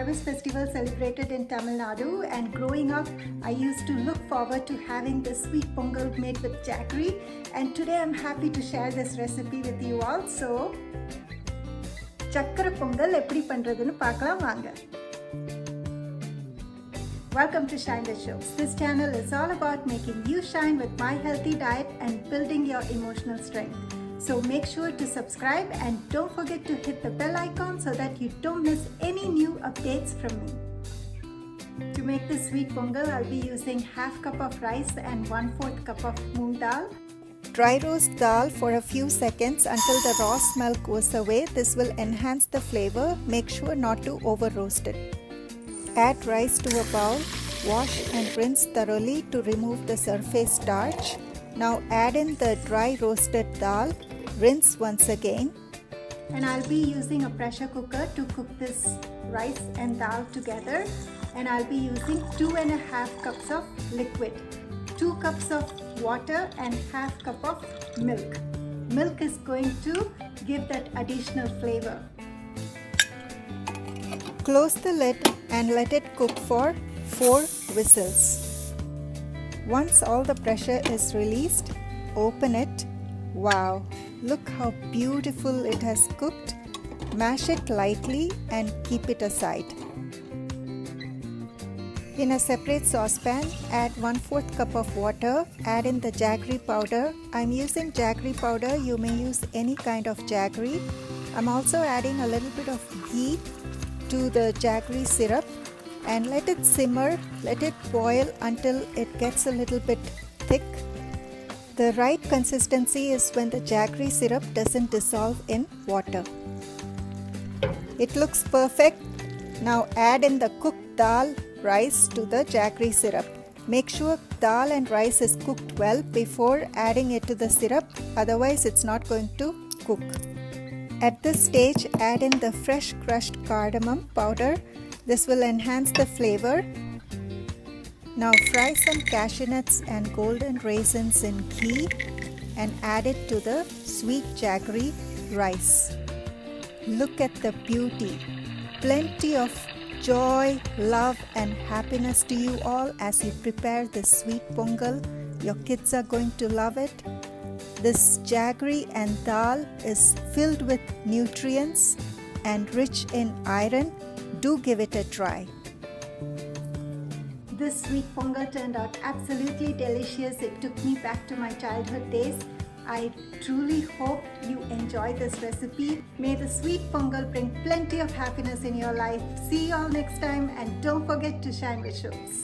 harvest festival celebrated in Tamil Nadu, and growing up I used to look forward to having this sweet pongal made with jaggery, and today I'm happy to share this recipe with you all. So Chakkarai Pongal eppadi pandradhunu paakalam vaanga. Welcome to Shine with Shobs. This channel is all about making you shine with my healthy diet and building your emotional strength. So make sure to subscribe and don't forget to hit the bell icon so that you don't miss any new updates from me. To make this sweet pongal, I'll be using half cup of rice and 1/4 cup of moong dal. Dry roast dal for a few seconds until the raw smell goes away. This will enhance the flavor. Make sure not to over roast it. Add rice to a bowl. Wash and rinse thoroughly to remove the surface starch. Now add in the dry roasted dal. Rinse once again. And I'll be using a pressure cooker to cook this rice and dal together. And I'll be using 2.5 cups of liquid, 2 cups of water and half cup of milk. Milk is going to give that additional flavor. Close the lid and let it cook for 4 whistles. Once all the pressure is released, open it. Wow, look how beautiful it has cooked. Mash it lightly and keep it aside. In a separate saucepan, add 1/4 cup of water. Add in the jaggery powder. I'm using jaggery powder. You may use any kind of jaggery. I'm also adding a little bit of ghee to the jaggery syrup and let it simmer. Let it boil until it gets a little bit thick. The right consistency is when the jaggery syrup doesn't dissolve in water. It looks perfect. Now add in the cooked dal rice to the jaggery syrup. Make sure dal and rice is cooked well before adding it to the syrup, otherwise it's not going to cook. At this stage, add in the fresh crushed cardamom powder. This will enhance the flavor. Now fry some cashew nuts and golden raisins in ghee and add it to the sweet jaggery rice. Look at the beauty. Plenty of joy, love and happiness to you all as you prepare this sweet pongal. Your kids are going to love it. This jaggery and dal is filled with nutrients and rich in iron. Do give it a try. This sweet pongal turned out absolutely delicious. It took me back to my childhood days. I truly hope you enjoy this recipe. May the sweet pongal bring plenty of happiness in your life. See you all next time and don't forget to shine with Shobs.